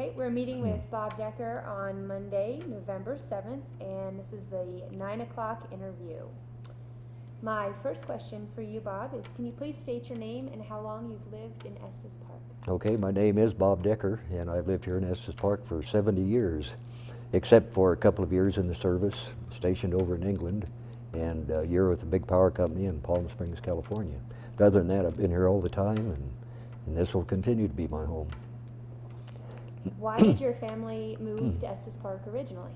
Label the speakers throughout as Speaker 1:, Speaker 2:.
Speaker 1: Okay, we're meeting with Bob Dekker on Monday, November 7th, and this is the 9 o'clock interview. My first question for you, Bob, is can you please state your name and how long you've lived in Estes Park?
Speaker 2: Okay, my name is Bob Dekker, and I've lived here in Estes Park for 70 years, except for a couple of years in the service, stationed over in England, and a year with a big power company in Palm Springs, California. But other than that, I've been here all the time, and this will continue to be my home.
Speaker 1: Why did your family move to Estes Park originally?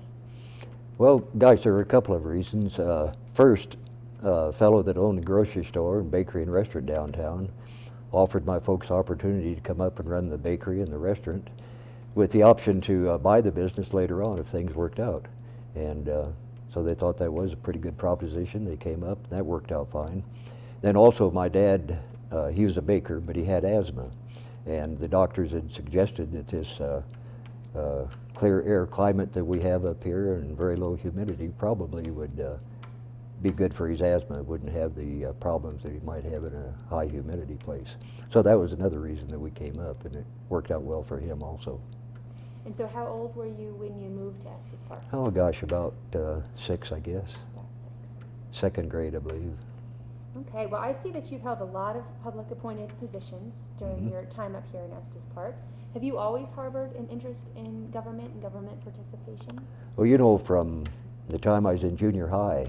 Speaker 2: Well, gosh, there were a couple of reasons. First, a fellow that owned a grocery store and bakery and restaurant downtown offered my folks opportunity to come up and run the bakery and the restaurant with the option to buy the business later on if things worked out. And so they thought that was a pretty good proposition. They came up, and that worked out fine. Then also my dad, he was a baker, but he had asthma. And the doctors had suggested that this clear air climate that we have up here and very low humidity probably would be good for his asthma. It wouldn't have the problems that he might have in a high humidity place. So that was another reason that we came up, and it worked out well for him also.
Speaker 1: And so how old were you when you moved to Estes Park?
Speaker 2: Oh gosh, about 6, I guess.
Speaker 1: About 6.
Speaker 2: Second grade, I believe.
Speaker 1: Okay, well I see that you've held a lot of public appointed positions during your time up here in Estes Park. Have you always harbored an interest in government and government participation?
Speaker 2: Well, you know, from the time I was in junior high,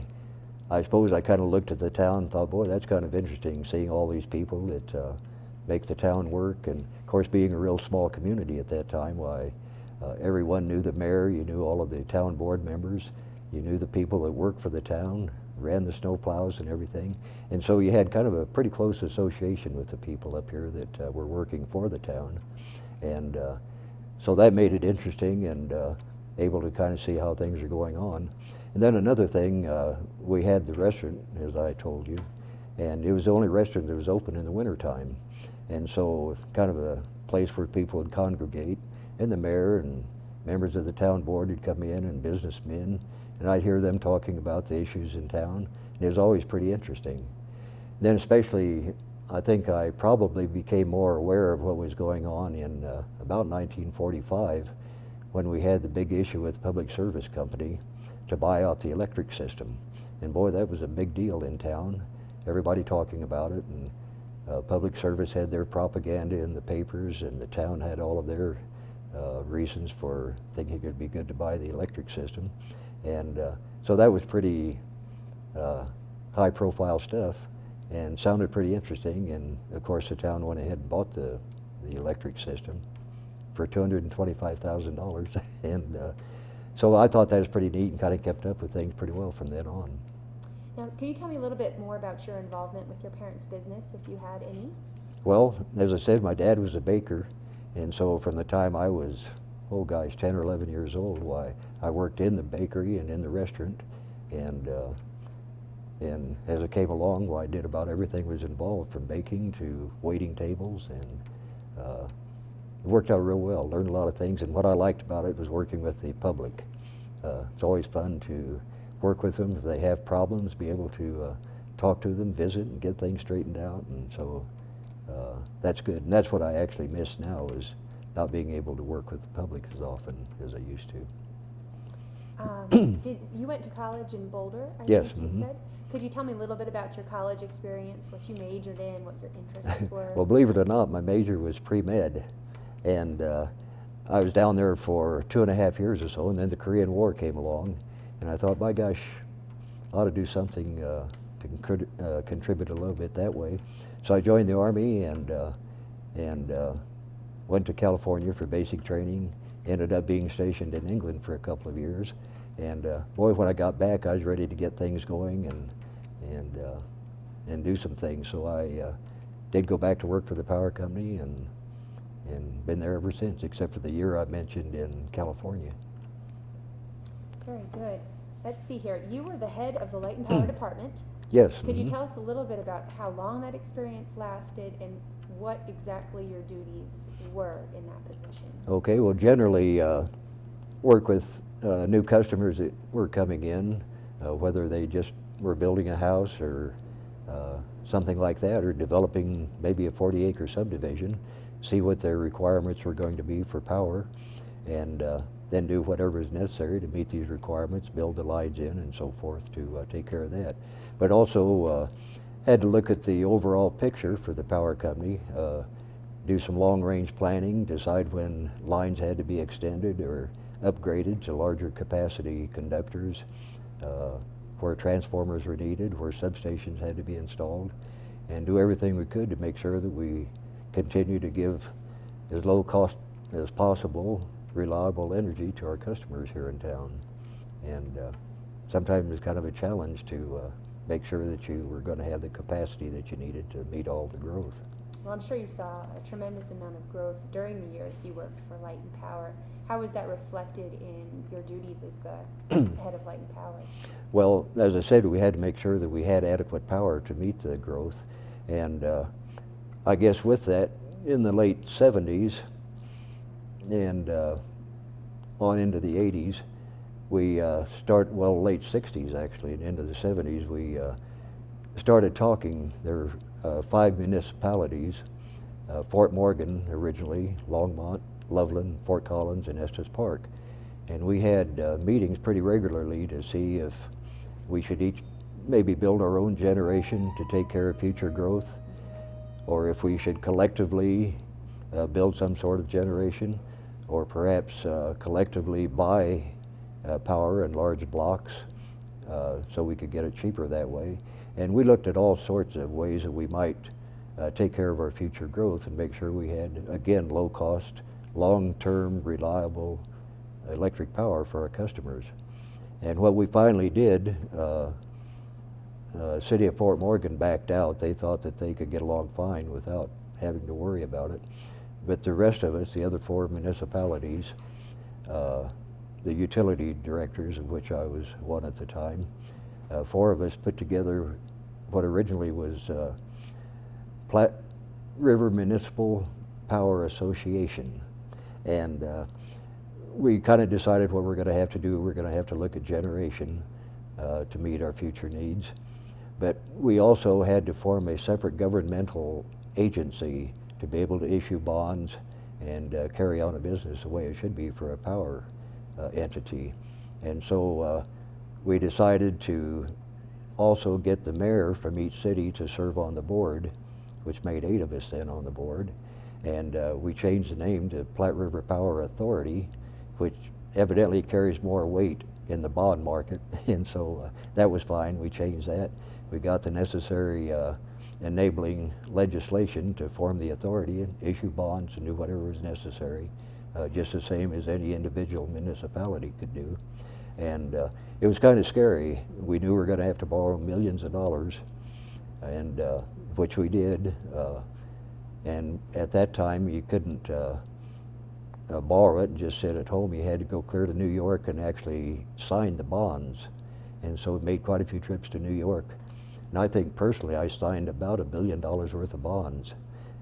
Speaker 2: I suppose I kind of looked at the town and thought, boy, that's kind of interesting, seeing all these people that make the town work. And of course, being a real small community at that time, why everyone knew the mayor, you knew all of the town board members, you knew the people that worked for the town, ran the snow plows and everything. And so you had kind of a pretty close association with the people up here that were working for the town. And so that made it interesting and able to kind of see how things are going on. And then another thing, we had the restaurant, as I told you, and it was the only restaurant that was open in the wintertime. And so kind of a place where people would congregate, and the mayor and members of the town board would come in and businessmen, and I'd hear them talking about the issues in town, and it was always pretty interesting. Then especially, I think I probably became more aware of what was going on in about 1945, when we had the big issue with the Public Service Company to buy out the electric system. And boy, that was a big deal in town. Everybody talking about it, and public service had their propaganda in the papers, and the town had all of their reasons for thinking it'd be good to buy the electric system. And so that was pretty high profile stuff and sounded pretty interesting. And of course the town went ahead and bought the electric system for $225,000. And so I thought that was pretty neat and kind of kept up with things pretty well from then on.
Speaker 1: Now, can you tell me a little bit more about your involvement with your parents' business, if you had any?
Speaker 2: Well, as I said, my dad was a baker, and so from the time I was, oh gosh, 10 or 11 years old, why, I worked in the bakery and in the restaurant, and as it came along, why, I did about everything was involved, from baking to waiting tables, and it worked out real well. Learned a lot of things, and what I liked about it was working with the public. It's always fun to work with them. If they have problems, be able to talk to them, visit, and get things straightened out. And so that's good. And that's what I actually miss now, is not being able to work with the public as often as I used to.
Speaker 1: You went to college in Boulder, I
Speaker 2: Yes.
Speaker 1: think you said? Could you tell me a little bit about your college experience, what you majored in, what your interests were?
Speaker 2: Well, believe it or not, my major was pre-med. And I was down there for 2.5 years or so, and then the Korean War came along, and I thought, by gosh, I ought to do something to contribute a little bit that way. So I joined the Army and went to California for basic training, ended up being stationed in England for a couple of years. And boy, when I got back, I was ready to get things going and do some things. So I did go back to work for the power company and been there ever since, except for the year I mentioned in California.
Speaker 1: Very good. Let's see here. You were the head of the Light and Power Department.
Speaker 2: Yes.
Speaker 1: Could you tell us a little bit about how long that experience lasted and what exactly your duties were in that position?
Speaker 2: Okay, well, generally work with new customers that were coming in, whether they just were building a house or something like that, or developing maybe a 40-acre subdivision, see what their requirements were going to be for power, and then do whatever is necessary to meet these requirements, build the lines in and so forth to take care of that. But also had to look at the overall picture for the power company, do some long-range planning, decide when lines had to be extended or upgraded to larger capacity conductors, where transformers were needed, where substations had to be installed, and do everything we could to make sure that we continue to give as low cost as possible reliable energy to our customers here in town. And sometimes it's kind of a challenge to make sure that you were going to have the capacity that you needed to meet all the growth.
Speaker 1: Well, I'm sure you saw a tremendous amount of growth during the years you worked for Light and Power. How was that reflected in your duties as the head of Light and Power?
Speaker 2: Well, as I said, we had to make sure that we had adequate power to meet the growth. And I guess with that, in the late 70s and on into the 80s, we late 60s actually, and into the 70s, we started talking. There were 5 municipalities, Fort Morgan originally, Longmont, Loveland, Fort Collins, and Estes Park. And we had meetings pretty regularly to see if we should each maybe build our own generation to take care of future growth, or if we should collectively build some sort of generation, or perhaps collectively buy power in large blocks so we could get it cheaper that way. And we looked at all sorts of ways that we might take care of our future growth and make sure we had, again, low cost, long-term, reliable electric power for our customers. And what we finally did, City of Fort Morgan backed out. They thought that they could get along fine without having to worry about it. But the rest of us, the other 4 municipalities, the utility directors, of which I was one at the time, 4 of us put together what originally was Platte River Municipal Power Association. And we kind of decided what we're going to have to do. We're going to have to look at generation to meet our future needs. But we also had to form a separate governmental agency to be able to issue bonds and carry on a business the way it should be for a power entity. And so we decided to also get the mayor from each city to serve on the board, which made 8 of us then on the board. And we changed the name to Platte River Power Authority, which evidently carries more weight in the bond market. And so that was fine. We changed that. We got the necessary enabling legislation to form the authority and issue bonds and do whatever was necessary, just the same as any individual municipality could do. And it was kind of scary. We knew we were going to have to borrow millions of dollars, and which we did. And at that time, you couldn't borrow it and just sit at home. You had to go clear to New York and actually sign the bonds. And so we made quite a few trips to New York. And I think personally I signed about $1 billion worth of bonds.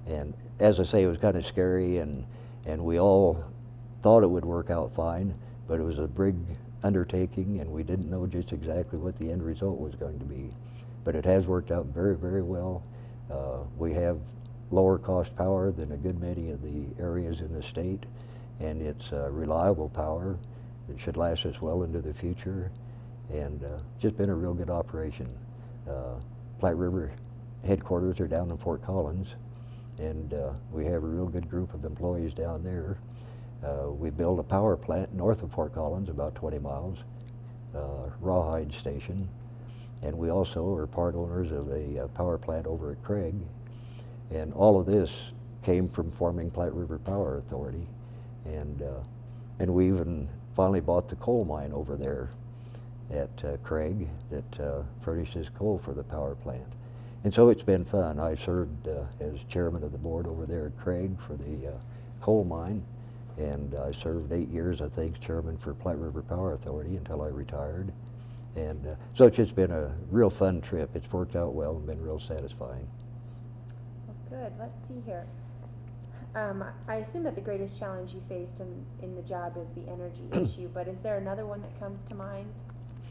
Speaker 2: And as I say, it was kind of scary, and we all thought it would work out fine, but it was a big undertaking, and we didn't know just exactly what the end result was going to be. But it has worked out very, very well. We have lower cost power than a good many of the areas in the state, and it's reliable power that should last us well into the future, and just been a real good operation. Platte River headquarters are down in Fort Collins, and we have a real good group of employees down there. We built a power plant north of Fort Collins, about 20 miles, Rawhide Station, and we also are part owners of a power plant over at Craig. And all of this came from forming Platte River Power Authority, and we even finally bought the coal mine over there at Craig that furnishes coal for the power plant. And so it's been fun. I served as chairman of the board over there at Craig for the coal mine, and I served 8 years, I think, chairman for Platte River Power Authority until I retired. And so it's just been a real fun trip. It's worked out well and been real satisfying.
Speaker 1: Well, good. Let's see here. I assume that the greatest challenge you faced in the job is the energy issue, but is there another one that comes to mind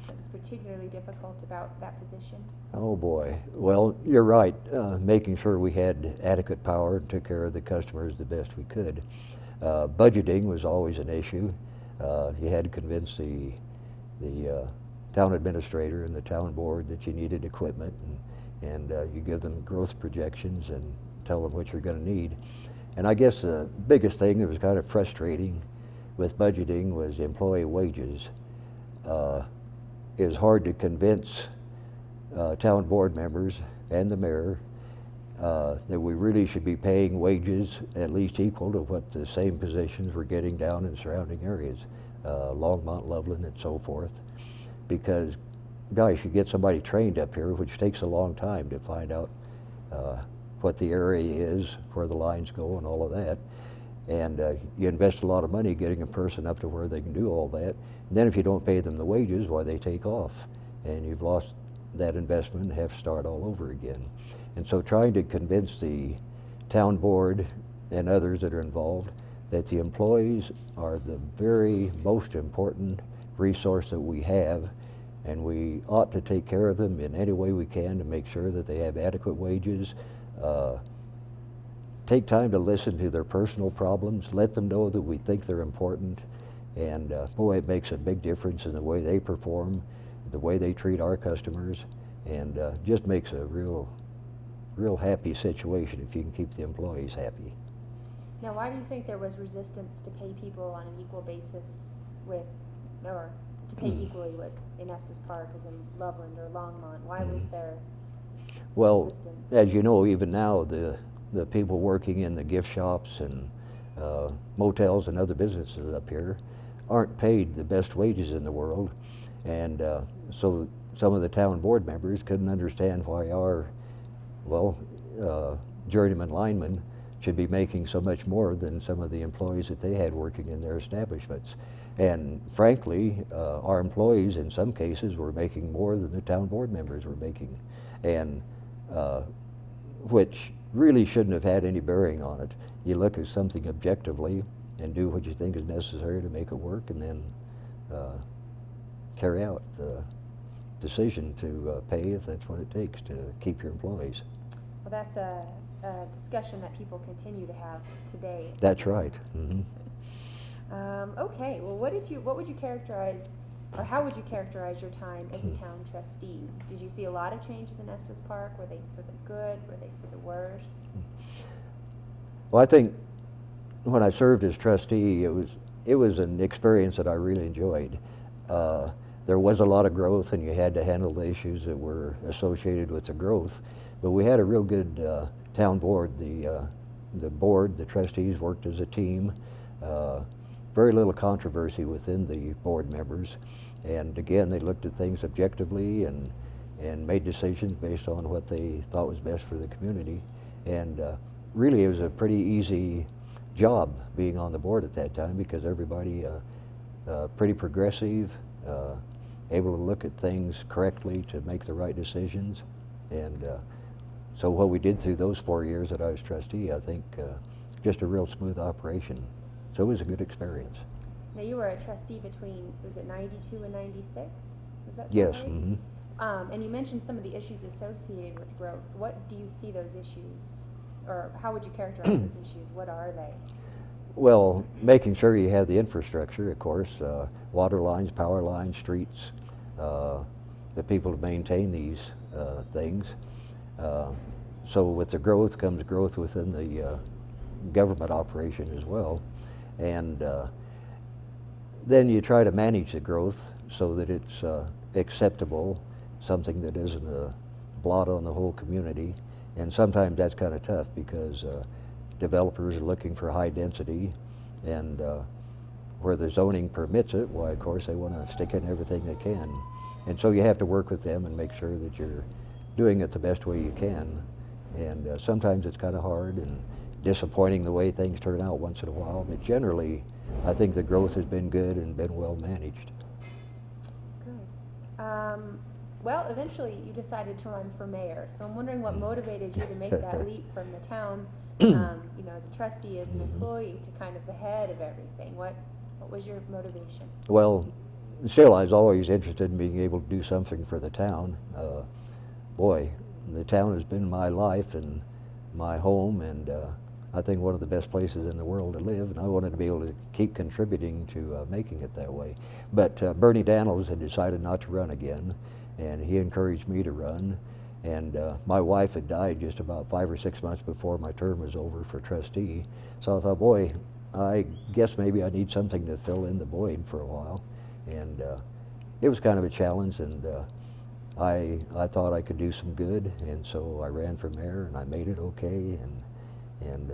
Speaker 1: that was particularly difficult about that position?
Speaker 2: Oh boy. Well, you're right. Making sure we had adequate power and took care of the customers the best we could. Budgeting was always an issue. You had to convince the town administrator and the town board that you needed equipment, and you give them growth projections and tell them what you're going to need. And I guess the biggest thing that was kind of frustrating with budgeting was employee wages. It was hard to convince town board members and the mayor that we really should be paying wages at least equal to what the same positions were getting down in surrounding areas, Longmont, Loveland, and so forth. Because, gosh, you get somebody trained up here, which takes a long time to find out what the area is, where the lines go, and all of that. And you invest a lot of money getting a person up to where they can do all that. And then if you don't pay them the wages, why, they take off. And you've lost that investment and have to start all over again. And so trying to convince the town board and others that are involved that the employees are the very most important resource that we have, and we ought to take care of them in any way we can to make sure that they have adequate wages. Take time to listen to their personal problems, let them know that we think they're important, and boy, it makes a big difference in the way they perform, the way they treat our customers, and just makes a real happy situation if you can keep the employees happy.
Speaker 1: Now, why do you think there was resistance to pay people on an equal basis with, or to pay equally with in Estes Park as in Loveland or Longmont? Why was there resistance?
Speaker 2: As you know, even now, the people working in the gift shops and motels and other businesses up here aren't paid the best wages in the world, and so some of the town board members couldn't understand why our journeyman linemen should be making so much more than some of the employees that they had working in their establishments. And frankly, our employees in some cases were making more than the town board members were making, and which really shouldn't have had any bearing on it. You look at something objectively and do what you think is necessary to make it work, and then carry out the decision to pay if that's what it takes to keep your employees.
Speaker 1: Well, that's a discussion that people continue to have today.
Speaker 2: That's right. Mm-hmm.
Speaker 1: Okay, well, what would you characterize, or how would you characterize your time as a town trustee? Did you see a lot of changes in Estes Park? Were they for the good? Were they for the worse?
Speaker 2: Well, I think when I served as trustee, it was an experience that I really enjoyed. There was a lot of growth, and you had to handle the issues that were associated with the growth. But we had a real good town board. The board, the trustees worked as a team. Very little controversy within the board members. And again, they looked at things objectively and made decisions based on what they thought was best for the community. And really, it was a pretty easy job being on the board at that time, because everybody pretty progressive, able to look at things correctly to make the right decisions. And so what we did through those 4 years that I was trustee, I think just a real smooth operation. So it was a good experience.
Speaker 1: Now, you were a trustee between, was it 92 and 96? Was that
Speaker 2: Yes.
Speaker 1: right?
Speaker 2: Mm-hmm.
Speaker 1: And you mentioned some of the issues associated with growth. What do you see those issues, or how would you characterize those issues? What are they?
Speaker 2: Well, making sure you have the infrastructure, of course, water lines, power lines, streets, the people to maintain these things. So with the growth comes growth within the government operation as well. And then you try to manage the growth so that it's acceptable, something that isn't a blot on the whole community. And sometimes that's kind of tough, because developers are looking for high density, and where the zoning permits it, why, of course, they want to stick in everything they can. And so you have to work with them and make sure that you're doing it the best way you can. And sometimes it's kind of hard and disappointing the way things turn out once in a while, but generally I think the growth has been good and been well managed.
Speaker 1: Good. Well, eventually you decided to run for mayor, so I'm wondering what motivated you to make that leap from the town, as a trustee, as an employee, to kind of the head of everything. What was your motivation?
Speaker 2: Well, still, I was always interested in being able to do something for the town. Boy, the town has been my life and my home, and I think, one of the best places in the world to live, and I wanted to be able to keep contributing to making it that way. But Bernie Daniels had decided not to run again, and he encouraged me to run. And my wife had died just about 5 or 6 months before my term was over for trustee. So I thought, boy, I guess maybe I need something to fill in the void for a while. And it was kind of a challenge, and I thought I could do some good, and so I ran for mayor, and I made it okay, and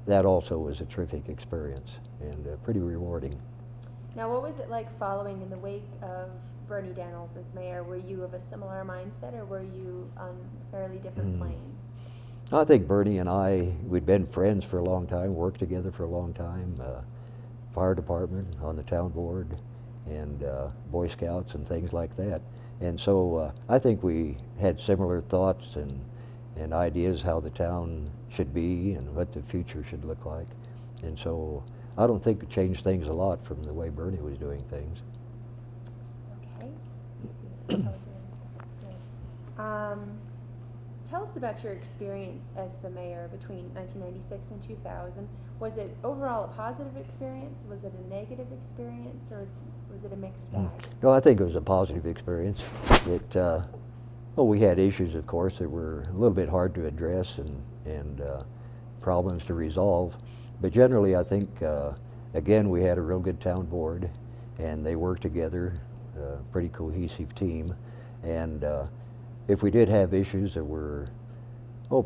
Speaker 2: that also was a terrific experience and pretty rewarding.
Speaker 1: Now, what was it like following in the wake of Bernie Daniels as mayor? Were you of a similar mindset, or were you on fairly different planes?
Speaker 2: I think Bernie and we'd been friends for a long time, worked together for a long time, fire department, on the town board, and Boy Scouts and things like that. And so I think we had similar thoughts and ideas how the town should be and what the future should look like. And so I don't think it changed things a lot from the way Bernie was doing things.
Speaker 1: Okay. Let's see what we're doing. Good. Tell us about your experience as the mayor between 1996 and 2000. Was it overall a positive experience? Was it a negative experience, or was it a mixed bag?
Speaker 2: No, I think it was a positive experience. Well, we had issues, of course, that were a little bit hard to address and problems to resolve. But generally, I think, again, we had a real good town board, and they worked together, pretty cohesive team. And if we did have issues that were,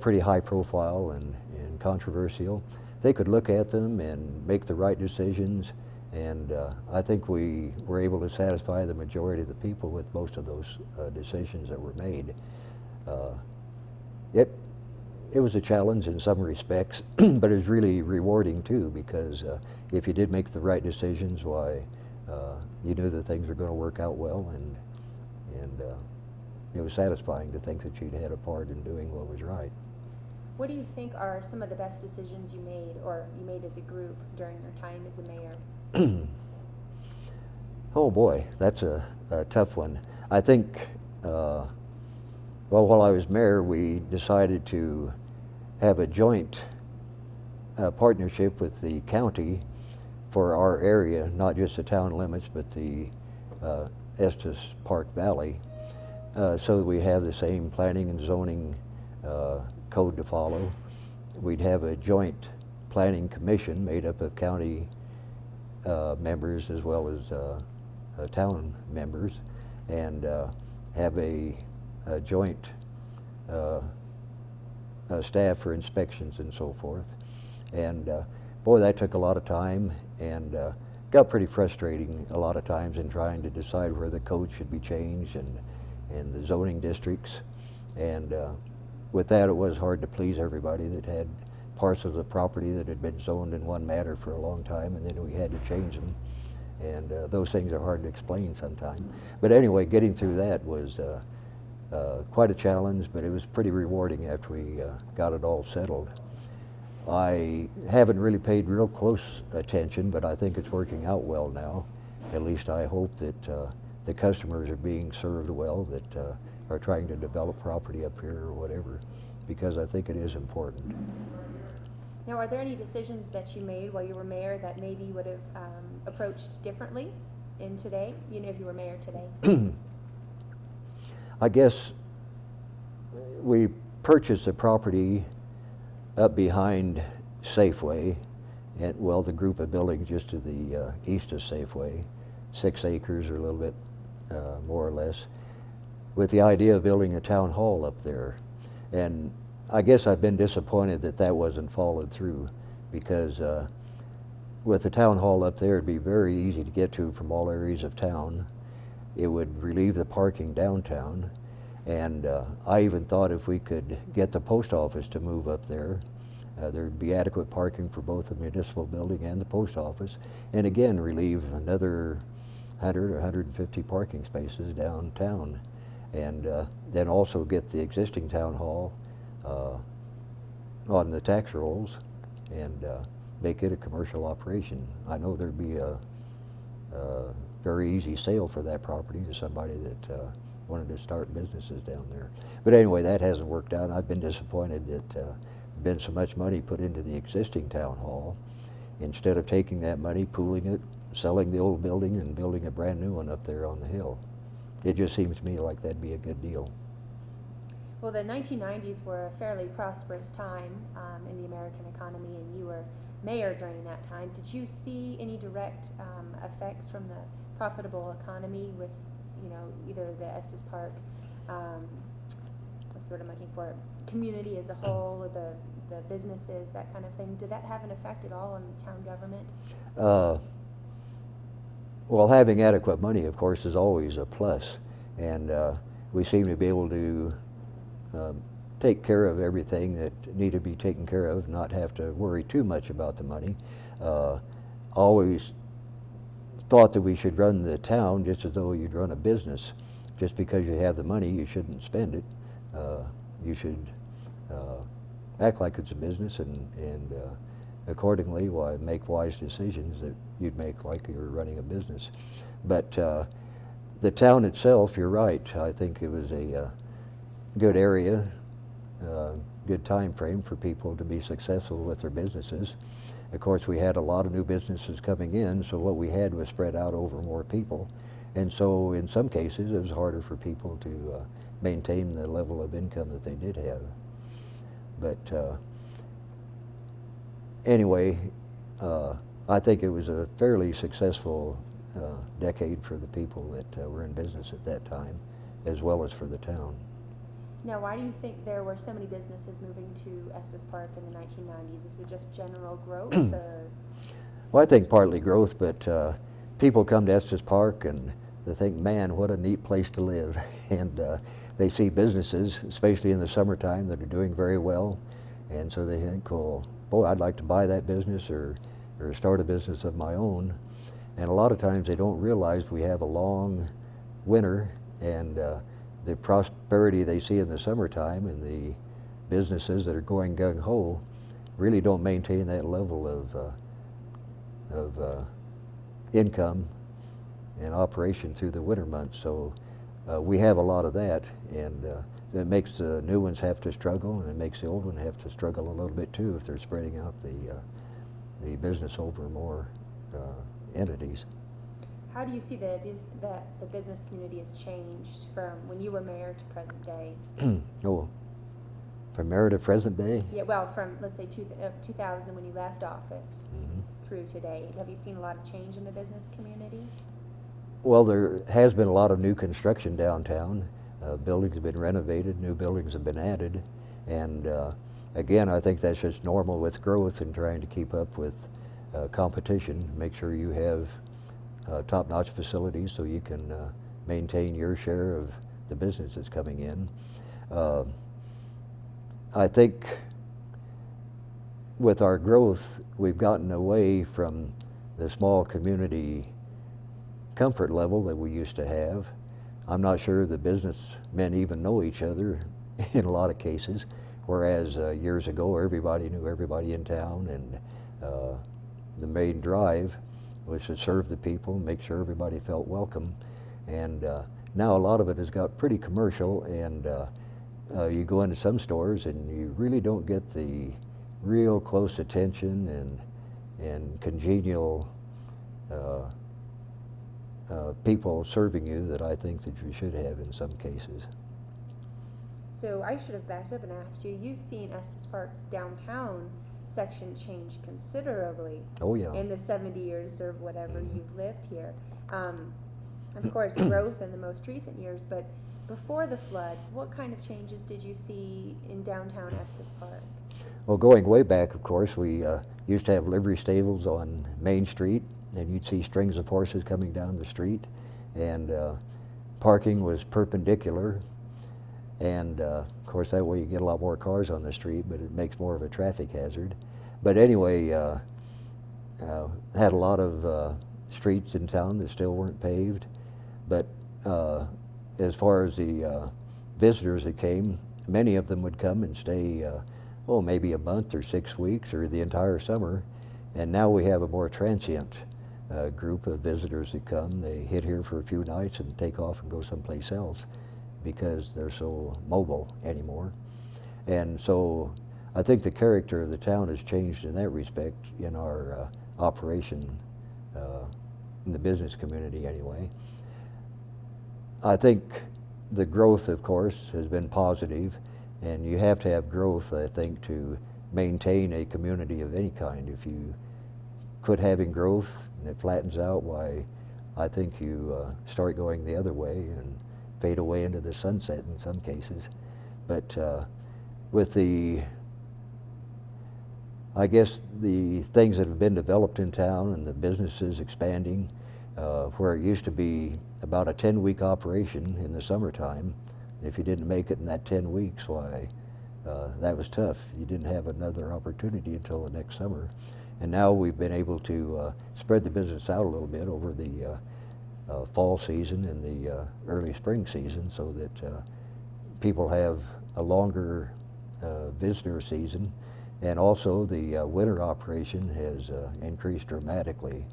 Speaker 2: pretty high profile and controversial, they could look at them and make the right decisions. And I think we were able to satisfy the majority of the people with most of those decisions that were made. It was a challenge in some respects, but it was really rewarding too, because if you did make the right decisions, why, you knew that things were going to work out well, and it was satisfying to think that you'd had a part in doing what was right.
Speaker 1: What do you think are some of the best decisions you made, or you made as a group during your time as a mayor?
Speaker 2: Oh boy, that's a tough one. I think, well, while I was mayor, we decided to have a joint partnership with the county for our area, not just the town limits, but the Estes Park Valley, so that we have the same planning and zoning code to follow. We'd have a joint planning commission made up of county members as well as town members, and have a joint staff for inspections and so forth. And boy, that took a lot of time, and got pretty frustrating a lot of times in trying to decide where the code should be changed and the zoning districts. And with that, it was hard to please everybody that had parcels of property that had been zoned in one manner for a long time, and then we had to change them. And those things are hard to explain sometimes. But anyway, getting through that was quite a challenge, but it was pretty rewarding after we got it all settled. I haven't really paid real close attention, but I think it's working out well now. At least I hope that the customers are being served well, that are trying to develop property up here or whatever, because I think it is important.
Speaker 1: Now, are there any decisions that you made while you were mayor that maybe you would have approached differently in today, if you were mayor today?
Speaker 2: I guess we purchased the property up behind Safeway, and well, the group of buildings just to the east of Safeway, 6 acres or a little bit more or less, with the idea of building a town hall up there. And I guess I've been disappointed that that wasn't followed through, because with the town hall up there, it'd be very easy to get to from all areas of town. It would relieve the parking downtown, and I even thought if we could get the post office to move up there, there'd be adequate parking for both the municipal building and the post office, and again relieve another 100 or 150 parking spaces downtown, and then also get the existing town hall on the tax rolls and make it a commercial operation. I know there'd be a very easy sale for that property to somebody that wanted to start businesses down there. But anyway, that hasn't worked out. I've been disappointed that been so much money put into the existing town hall. Instead of taking that money, pooling it, selling the old building, and building a brand new one up there on the hill. It just seems to me like that'd be a good deal.
Speaker 1: Well, the 1990s were a fairly prosperous time in the American economy, and you were mayor during that time. Did you see any direct effects from the profitable economy with, either the Estes Park, what's the word I'm looking for, community as a whole, or the businesses, that kind of thing? Did that have an effect at all on the town government?
Speaker 2: Well, having adequate money, of course, is always a plus, and we seem to be able to take care of everything that need to be taken care of, not have to worry too much about the money. Always thought that we should run the town just as though you'd run a business. Just because you have the money, you shouldn't spend it. You should act like it's a business, and accordingly, make wise decisions that you'd make like you were running a business. But the town itself, you're right. I think it was a good area, good time frame for people to be successful with their businesses. Of course, we had a lot of new businesses coming in, so what we had was spread out over more people. And so in some cases, it was harder for people to maintain the level of income that they did have. But anyway, I think it was a fairly successful decade for the people that were in business at that time, as well as for the town.
Speaker 1: Now, why do you think there were so many businesses moving to Estes Park in the 1990s? Is it just general growth? Or?
Speaker 2: Well, I think partly growth, but people come to Estes Park and they think, man, what a neat place to live. And they see businesses, especially in the summertime, that are doing very well. And so they think, well, boy, I'd like to buy that business or start a business of my own. And a lot of times they don't realize we have a long winter, and the prosperity they see in the summertime and the businesses that are going gung-ho really don't maintain that level of income and operation through the winter months. So we have a lot of that, and it makes the new ones have to struggle, and it makes the old ones have to struggle a little bit too if they're spreading out the business over more entities.
Speaker 1: How do you see that the business community has changed from when you were mayor to present day?
Speaker 2: Oh, from mayor to present day?
Speaker 1: Yeah, well, from, let's say, 2000 when you left office through today. Have you seen a lot of change in the business community?
Speaker 2: Well, there has been a lot of new construction downtown. Buildings have been renovated, new buildings have been added, and again, I think that's just normal with growth and trying to keep up with competition, make sure you have top-notch facilities so you can maintain your share of the business that's coming in. I think with our growth, we've gotten away from the small community comfort level that we used to have. I'm not sure the businessmen even know each other in a lot of cases, whereas years ago everybody knew everybody in town, and the main drive was to serve the people, make sure everybody felt welcome. And now a lot of it has got pretty commercial, and you go into some stores and you really don't get the real close attention and congenial people serving you that I think that you should have in some cases.
Speaker 1: So I should have backed up and asked you, you've seen Estes Park's downtown section change considerably.
Speaker 2: Oh yeah.
Speaker 1: In the 70 years or whatever you've lived here. Of course, growth in the most recent years, but before the flood, what kind of changes did you see in downtown Estes Park?
Speaker 2: Well, going way back, of course, we used to have livery stables on Main Street, and you'd see strings of horses coming down the street, and parking was perpendicular, and of course that way you get a lot more cars on the street, but it makes more of a traffic hazard. But anyway, had a lot of streets in town that still weren't paved, but as far as the visitors that came, many of them would come and stay maybe a month or 6 weeks or the entire summer, and now we have a more transient group of visitors that come. They hit here for a few nights and take off and go someplace else because they're so mobile anymore. And so I think the character of the town has changed in that respect in our operation, in the business community anyway. I think the growth, of course, has been positive, and you have to have growth, I think, to maintain a community of any kind. If you quit having growth and it flattens out, why, I think you start going the other way and fade away into the sunset in some cases. But with the, I guess, the things that have been developed in town and the businesses expanding, where it used to be about a 10-week operation in the summertime, if you didn't make it in that 10 weeks, why, that was tough. You didn't have another opportunity until the next summer. And now we've been able to spread the business out a little bit over the fall season and the early spring season, so that people have a longer visitor season. And also the winter operation has increased dramatically.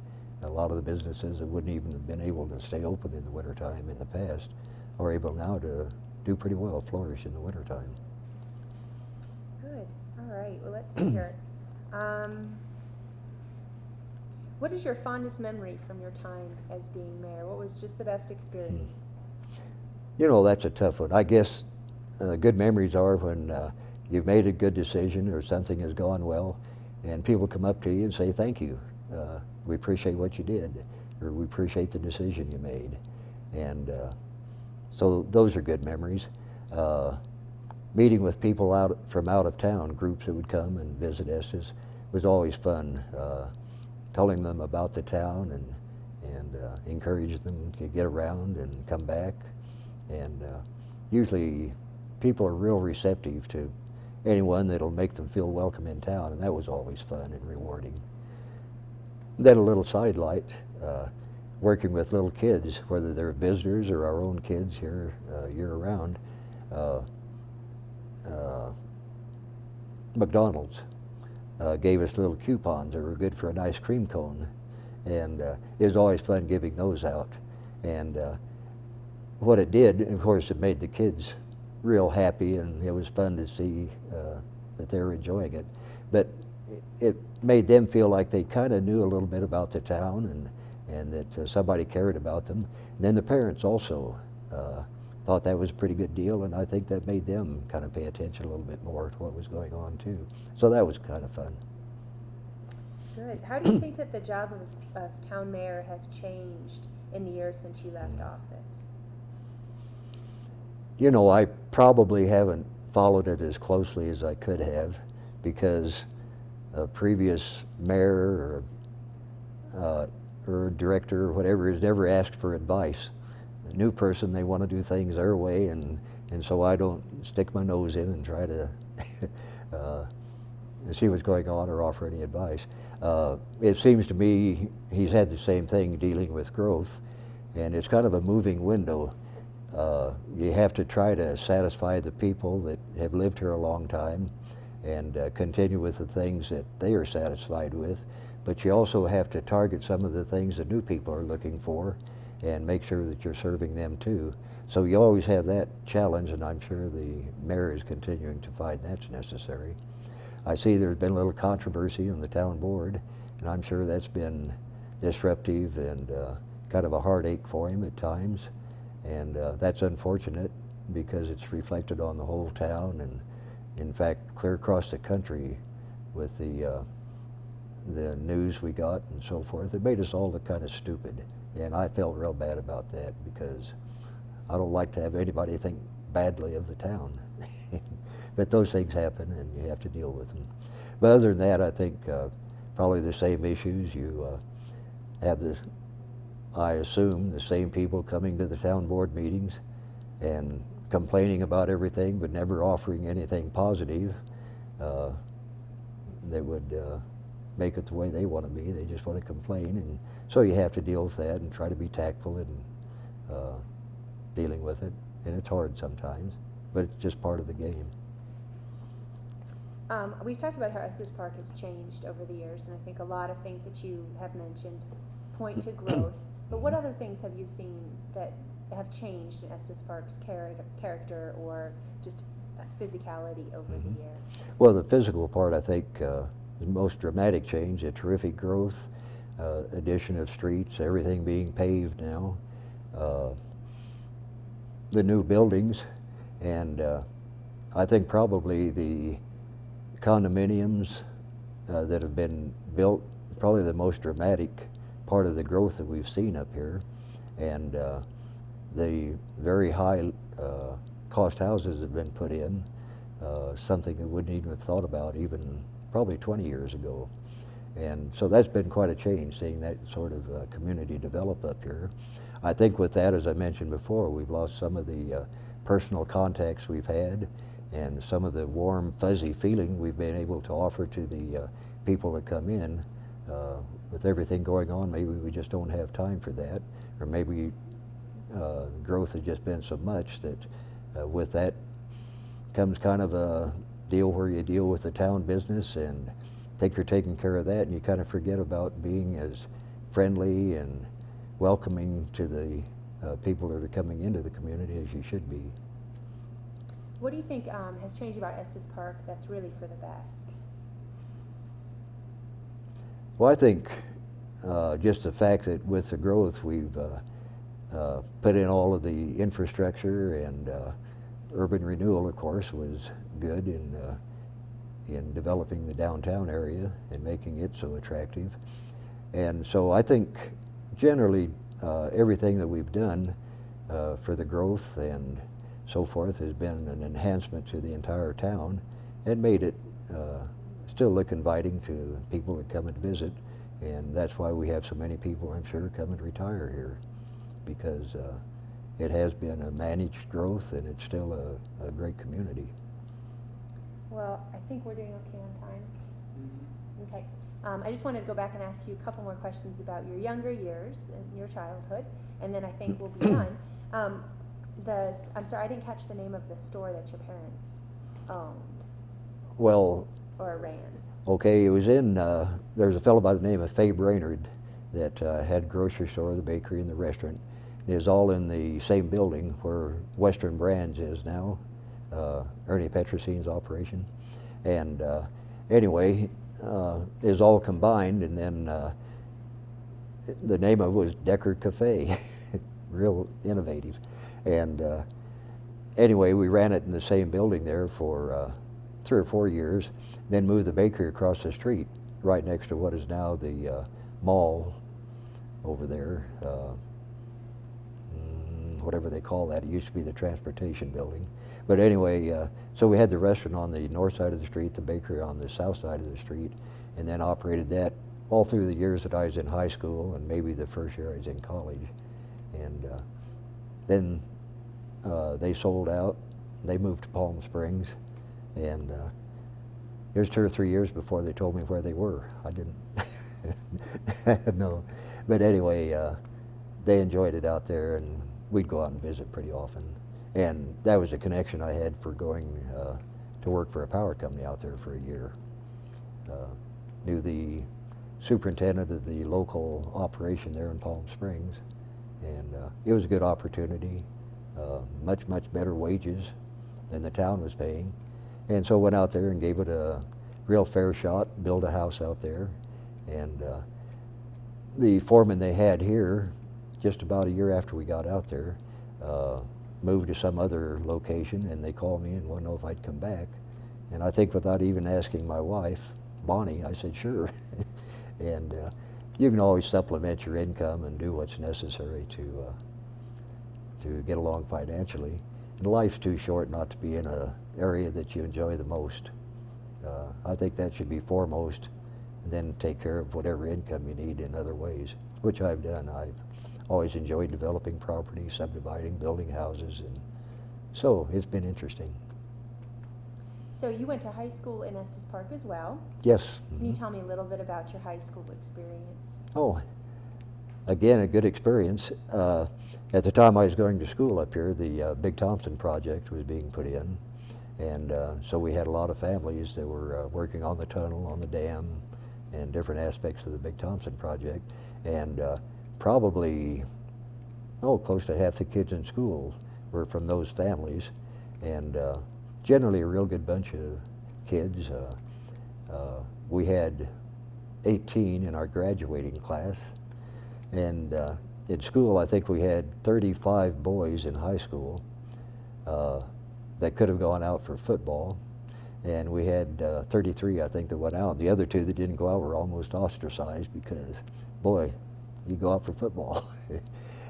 Speaker 2: A lot of the businesses that wouldn't even have been able to stay open in the wintertime in the past are able now to do pretty well, flourish in the wintertime.
Speaker 1: Good. All right. Well, let's see here. What is your fondest memory from your time as being mayor? What was just the best experience?
Speaker 2: You know, that's a tough one. I guess good memories are when you've made a good decision or something has gone well, and people come up to you and say, thank you. We appreciate what you did, or we appreciate the decision you made. And so those are good memories. Meeting with people from out of town, groups that would come and visit Estes, was always fun. Telling them about the town and encourage them to get around and come back. And usually people are real receptive to anyone that'll make them feel welcome in town, and that was always fun and rewarding. Then a little sidelight, working with little kids, whether they're visitors or our own kids here year-round. McDonald's gave us little coupons that were good for an ice cream cone, and it was always fun giving those out. And what it did, of course, it made the kids real happy, and it was fun to see that they were enjoying it. But it made them feel like they kind of knew a little bit about the town, and that somebody cared about them. And then the parents also thought that was a pretty good deal, and I think that made them kind of pay attention a little bit more to what was going on too. So that was kind of fun.
Speaker 1: Good. How do you think that the job of town mayor has changed in the years since you left office?
Speaker 2: You know, I probably haven't followed it as closely as I could have, because a previous mayor or director or whatever has never asked for advice. A new person, they want to do things their way, and so I don't stick my nose in and try to see what's going on or offer any advice. It seems to me he's had the same thing dealing with growth, and it's kind of a moving window. You have to try to satisfy the people that have lived here a long time and continue with the things that they are satisfied with, but you also have to target some of the things that new people are looking for and make sure that you're serving them too. So you always have that challenge, and I'm sure the mayor is continuing to find that's necessary. I see there's been a little controversy on the town board, and I'm sure that's been disruptive and kind of a heartache for him at times. And that's unfortunate, because it's reflected on the whole town, and in fact clear across the country with the news we got and so forth. It made us all look kind of stupid, and I felt real bad about that, because I don't like to have anybody think badly of the town. But those things happen, and you have to deal with them. But other than that, I think probably the same issues. You have this, I assume, the same people coming to the town board meetings and complaining about everything, but never offering anything positive that would make it the way they want to be. They just want to complain, and so you have to deal with that and try to be tactful in dealing with it. And it's hard sometimes, but it's just part of the game.
Speaker 1: We've talked about how Estes Park has changed over the years, and I think a lot of things that you have mentioned point to growth. But what other things have you seen that have changed in Estes Park's character, or just physicality over
Speaker 2: Mhm.
Speaker 1: the years?
Speaker 2: Well, the physical part, I think, the most dramatic change, a terrific growth, addition of streets, everything being paved now, uh, the new buildings, and I think probably the condominiums that have been built, probably the most dramatic part of the growth that we've seen up here, and the very high cost houses have been put in, something that wouldn't even have thought about even probably 20 years ago. And so that's been quite a change, seeing that sort of community develop up here. I think with that, as I mentioned before, we've lost some of the personal contacts we've had and some of the warm, fuzzy feeling we've been able to offer to the people that come in. With everything going on, maybe we just don't have time for that, or maybe growth has just been so much that with that comes kind of a deal where you deal with the town business and think you're taking care of that, and you kind of forget about being as friendly and welcoming to the people that are coming into the community as you should be.
Speaker 1: What do you think has changed about Estes Park that's really for the best?
Speaker 2: Well, I think just the fact that with the growth we've put in all of the infrastructure, and urban renewal, of course, was good in developing the downtown area and making it so attractive. And so I think generally everything that we've done for the growth and so forth has been an enhancement to the entire town and made it still look inviting to people that come and visit. And that's why we have so many people, I'm sure, come and retire here, because it has been a managed growth and it's still a great community.
Speaker 1: Well, I think we're doing okay on time. Mm-hmm. Okay. I just wanted to go back and ask you a couple more questions about your younger years and your childhood, and then I think we'll be done. I'm sorry, I didn't catch the name of the store that your parents owned.
Speaker 2: Well,
Speaker 1: or ran.
Speaker 2: Okay, it was in, there was a fellow by the name of Faye Brainerd that had a grocery store, the bakery, and the restaurant. It was all in the same building where Western Brands is now, Ernie Petrosine's operation. And anyway, it was all combined, and then the name of it was Dekker Cafe, real innovative. And anyway, we ran it in the same building there for 3 or 4 years, then moved the bakery across the street, right next to what is now the mall over there, whatever they call that. It used to be the transportation building. But anyway, so we had the restaurant on the north side of the street, the bakery on the south side of the street, and then operated that all through the years that I was in high school and maybe the first year I was in college. And then they sold out. They moved to Palm Springs, and it was 2 or 3 years before they told me where they were. I didn't know. But anyway, they enjoyed it out there, and we'd go out and visit pretty often. And that was a connection I had for going to work for a power company out there for a year. Knew the superintendent of the local operation there in Palm Springs, and it was a good opportunity, much, much better wages than the town was paying. And so went out there and gave it a real fair shot, built a house out there. And the foreman they had here, just about a year after we got out there, moved to some other location, and they called me and wanted to know if I'd come back. And I think without even asking my wife, Bonnie, I said, sure. And you can always supplement your income and do what's necessary to get along financially. And life's too short not to be in an area that you enjoy the most. I think that should be foremost, and then take care of whatever income you need in other ways, which I've done. I've always enjoyed developing property, subdividing, building houses, and so it's been interesting.
Speaker 1: So you went to high school in Estes Park as well.
Speaker 2: Yes.
Speaker 1: Can you tell me a little bit about your high school experience?
Speaker 2: Oh, again, a good experience. At the time I was going to school up here, the Big Thompson project was being put in, and so we had a lot of families that were working on the tunnel, on the dam, and different aspects of the Big Thompson project. And probably, close to half the kids in school were from those families, and generally a real good bunch of kids. We had 18 in our graduating class, and in school I think we had 35 boys in high school that could have gone out for football, and we had 33 I think that went out. The other two that didn't go out were almost ostracized because, boy, you go out for football.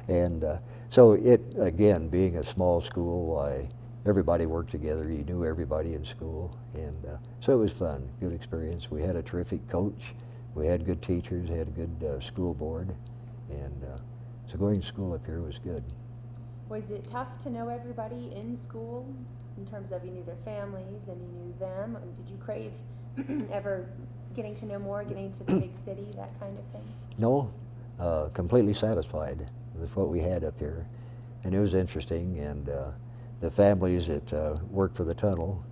Speaker 2: And so it, again, being a small school, why everybody worked together. You knew everybody in school, and so it was fun, good experience. We had a terrific coach. We had good teachers, had a good school board, and so going to school up here was good.
Speaker 1: Was it tough to know everybody in school in terms of you knew their families and you knew them? And did you crave ever getting to know more, getting to the big city, that kind of thing?
Speaker 2: No, completely satisfied with what we had up here, and it was interesting. And the families that worked for the tunnel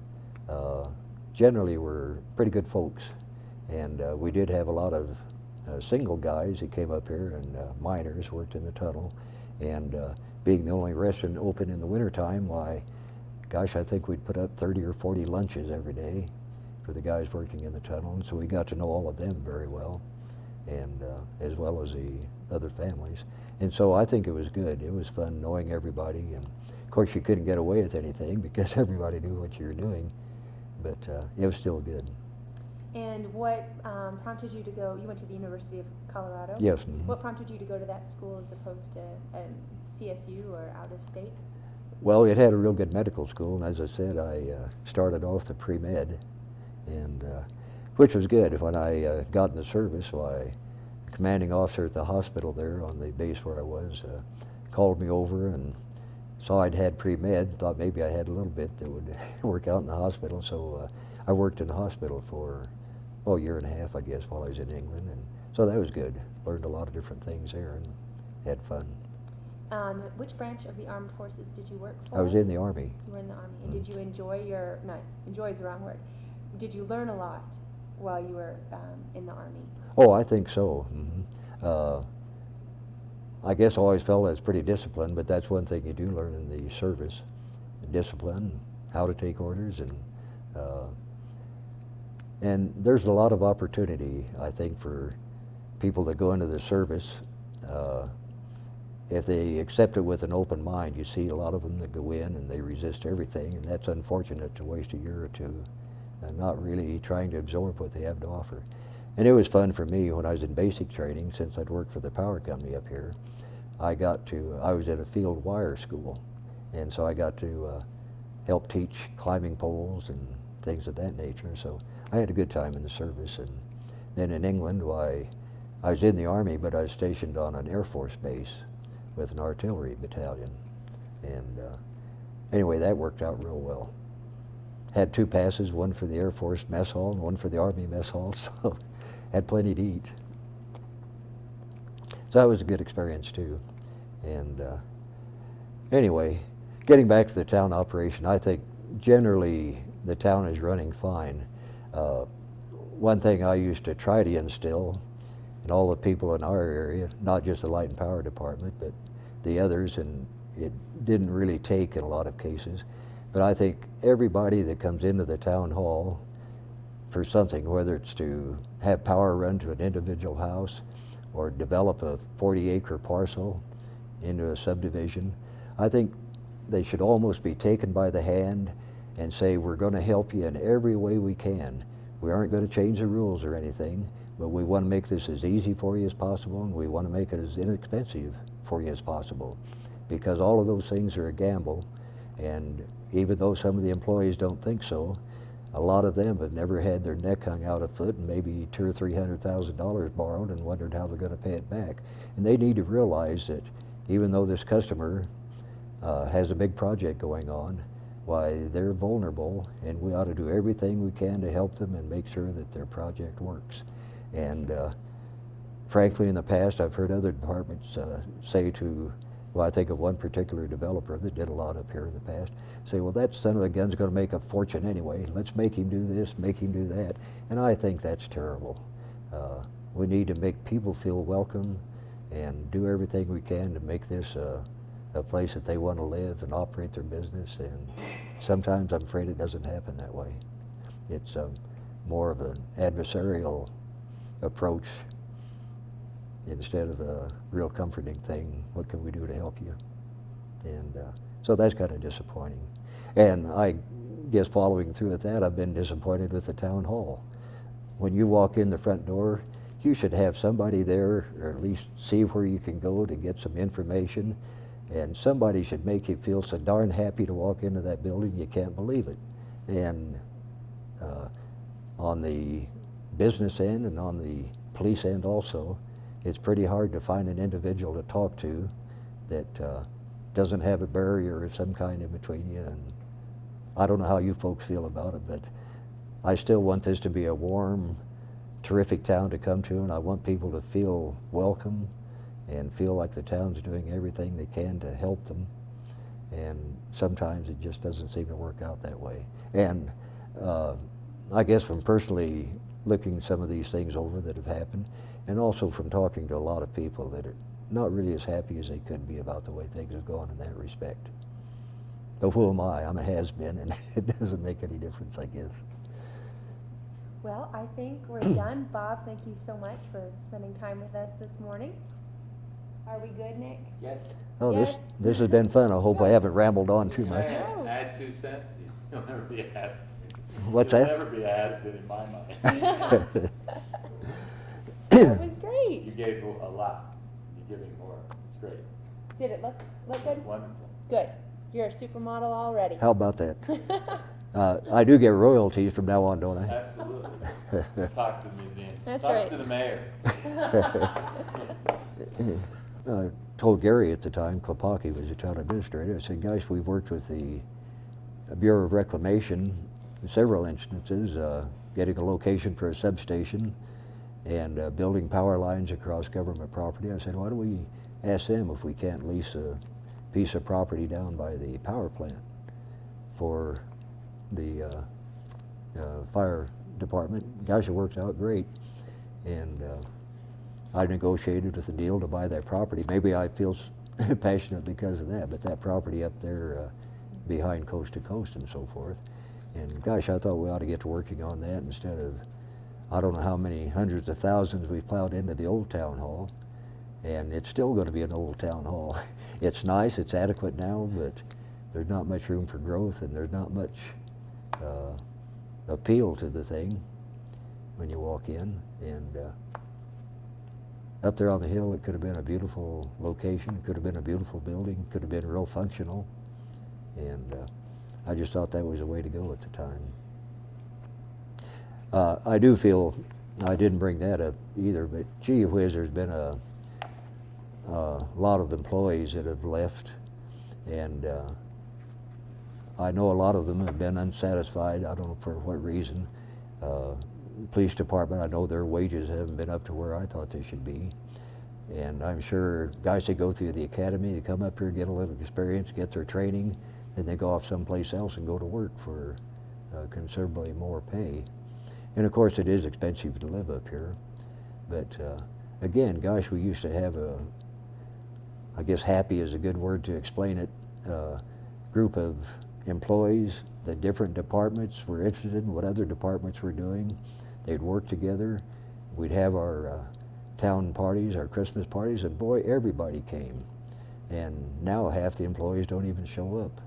Speaker 2: generally were pretty good folks, and we did have a lot of single guys who came up here, and miners worked in the tunnel, and being the only restaurant open in the wintertime, why, gosh, I think we'd put up 30 or 40 lunches every day for the guys working in the tunnel, and so we got to know all of them very well, and as well as the other families. And so I think it was good. It was fun knowing everybody, and of course you couldn't get away with anything because everybody knew what you were doing, but it was still good.
Speaker 1: And what prompted you to go, you went to the University of Colorado?
Speaker 2: Yes. Mm-hmm.
Speaker 1: What prompted you to go to that school as opposed to CSU or out of state?
Speaker 2: Well, it had a real good medical school, and as I said, I started off the pre-med, and which was good. When I got in the service, why, the commanding officer at the hospital there on the base where I was called me over and saw I'd had pre-med, thought maybe I had a little bit that would work out in the hospital, so I worked in the hospital for a year and a half, I guess, while I was in England, and so that was good. Learned a lot of different things there and had fun.
Speaker 1: Which branch of the armed forces did you work for?
Speaker 2: I was in the Army.
Speaker 1: You were in the Army. And did you enjoy your, no, enjoy is the wrong word. Did you learn a lot while you were in the Army?
Speaker 2: Oh, I think so. Mm-hmm. I guess I always felt I was pretty disciplined, but that's one thing you do learn in the service, discipline, how to take orders, and there's a lot of opportunity, I think, for people that go into the service. If they accept it with an open mind, you see a lot of them that go in and they resist everything, and that's unfortunate to waste a year or two not really trying to absorb what they have to offer. And it was fun for me when I was in basic training, since I'd worked for the power company up here. I was at a field wire school, and so I got to help teach climbing poles and things of that nature, so I had a good time in the service. And then in England, why, I was in the Army, but I was stationed on an Air Force base with an artillery battalion, and anyway, that worked out real well. Had 2 passes, one for the Air Force mess hall and one for the Army mess hall, so had plenty to eat. So that was a good experience too. And anyway, getting back to the town operation, I think generally the town is running fine. One thing I used to try to instill in all the people in our area, not just the Light and Power Department, but the others, and it didn't really take in a lot of cases, but I think everybody that comes into the town hall for something, whether it's to have power run to an individual house or develop a 40-acre parcel into a subdivision, I think they should almost be taken by the hand and say, we're going to help you in every way we can. We aren't going to change the rules or anything, but we want to make this as easy for you as possible, and we want to make it as inexpensive for you as possible, because all of those things are a gamble. And even though some of the employees don't think so, a lot of them have never had their neck hung out a foot and maybe $200,000 or $300,000 borrowed and wondered how they're going to pay it back. And they need to realize that even though this customer has a big project going on, why, they're vulnerable, and we ought to do everything we can to help them and make sure that their project works. And frankly, in the past, I've heard other departments say to, well, I think of one particular developer that did a lot up here in the past, say, well, that son of a gun's going to make a fortune anyway. Let's make him do this, make him do that. And I think that's terrible. We need to make people feel welcome and do everything we can to make this a a place that they want to live and operate their business, and sometimes I'm afraid it doesn't happen that way. It's more of an adversarial approach instead of a real comforting thing. What can we do to help you? And so that's kind of disappointing. And I guess following through with that, I've been disappointed with the town hall. When you walk in the front door, you should have somebody there, or at least see where you can go to get some information, and somebody should make you feel so darn happy to walk into that building you can't believe it. And on the business end and on the police end also, it's pretty hard to find an individual to talk to that doesn't have a barrier of some kind in between you. And I don't know how you folks feel about it, but I still want this to be a warm, terrific town to come to, and I want people to feel welcome and feel like the town's doing everything they can to help them. And sometimes it just doesn't seem to work out that way. And I guess from personally looking some of these things over that have happened, and also from talking to a lot of people that are not really as happy as they could be about the way things have gone in that respect. But who am I? I'm a has-been, and it doesn't make any difference, I guess.
Speaker 1: Well, I think we're done. Bob, thank you so much for spending time with us this morning. Are we good, Nick?
Speaker 3: Yes.
Speaker 2: Oh,
Speaker 1: Yes.
Speaker 2: this has been fun. I hope I haven't rambled on too much.
Speaker 1: No.
Speaker 3: Add 2 cents, you'll never be a has-been.
Speaker 2: What's
Speaker 3: You'll
Speaker 2: that?
Speaker 3: never be a has-been in my mind.
Speaker 1: That was
Speaker 3: You
Speaker 1: great.
Speaker 3: gave a lot. You're giving more. It's great.
Speaker 1: Did it look good?
Speaker 3: Wonderful.
Speaker 1: Good. You're a supermodel already.
Speaker 2: How about that? I do get royalties from now on, don't I?
Speaker 3: Absolutely. Talk to the museum.
Speaker 1: That's
Speaker 3: Talk
Speaker 1: right.
Speaker 3: to the mayor.
Speaker 2: I told Gary at the time, Klopaki was the town administrator, I said, guys, we've worked with the Bureau of Reclamation in several instances, getting a location for a substation and building power lines across government property. I said, why don't we ask them if we can't lease a piece of property down by the power plant for the fire department. Gosh, it worked out great. And I negotiated with the deal to buy that property. Maybe I feel passionate because of that, but that property up there behind Coast to Coast and so forth. And gosh, I thought we ought to get to working on that instead of, I don't know how many hundreds of thousands we've plowed into the old town hall. And it's still going to be an old town hall. It's nice, it's adequate now, but there's not much room for growth, and there's not much appeal to the thing when you walk in. And up there on the hill, it could have been a beautiful location, it could have been a beautiful building, could have been real functional. And I just thought that was the way to go at the time. I do feel, I didn't bring that up either, but gee whiz, there's been a lot of employees that have left, and I know a lot of them have been unsatisfied. I don't know for what reason. Police department, I know their wages haven't been up to where I thought they should be. And I'm sure guys that go through the academy, they come up here, get a little experience, get their training, then they go off someplace else and go to work for considerably more pay. And of course it is expensive to live up here. But again, gosh, we used to have a, I guess happy is a good word to explain it, group of employees. The different departments were interested in what other departments were doing. They'd work together. We'd have our town parties, our Christmas parties, and boy, everybody came. And now half the employees don't even show up.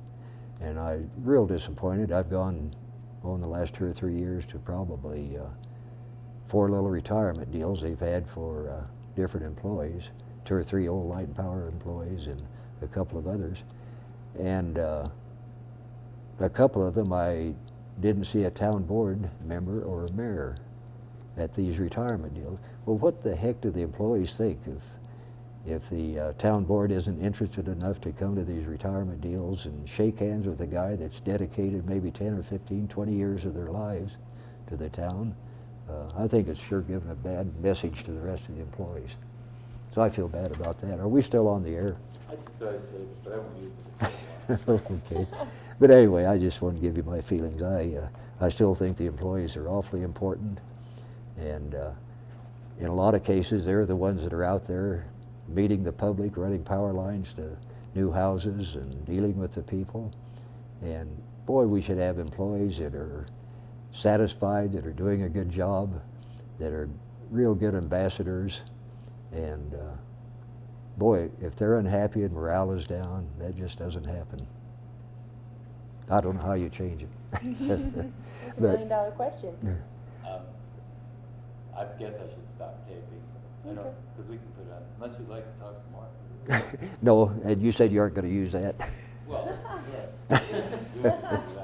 Speaker 2: And I'm real disappointed. I've gone, in the last 2 or 3 years to probably 4 little retirement deals they've had for different employees, 2 or 3 old light and power employees and a couple of others. And a couple of them I didn't see a town board member or a mayor at these retirement deals. Well, what the heck do the employees think if the town board isn't interested enough to come to these retirement deals and shake hands with a guy that's dedicated maybe 10 or 15, 20 years of their lives to the town? I think it's sure given a bad message to the rest of the employees. So I feel bad about that. Are we still on the air?
Speaker 3: I just thought it was, but I won't use it.
Speaker 2: Okay. But anyway, I just want to give you my feelings. I still think the employees are awfully important. And in a lot of cases, they're the ones that are out there meeting the public, running power lines to new houses and dealing with the people. And boy, we should have employees that are satisfied, that are doing a good job, that are real good ambassadors. And boy, if they're unhappy and morale is down, that just doesn't happen. I don't know how you change it.
Speaker 1: That's a $1
Speaker 2: But-
Speaker 1: million question.
Speaker 3: I guess I should stop taping. I don't,
Speaker 1: Okay.
Speaker 3: because we can put on, unless you'd like to talk some more.
Speaker 2: No, and you said you aren't going to use that.
Speaker 3: Well, yeah. Do it if you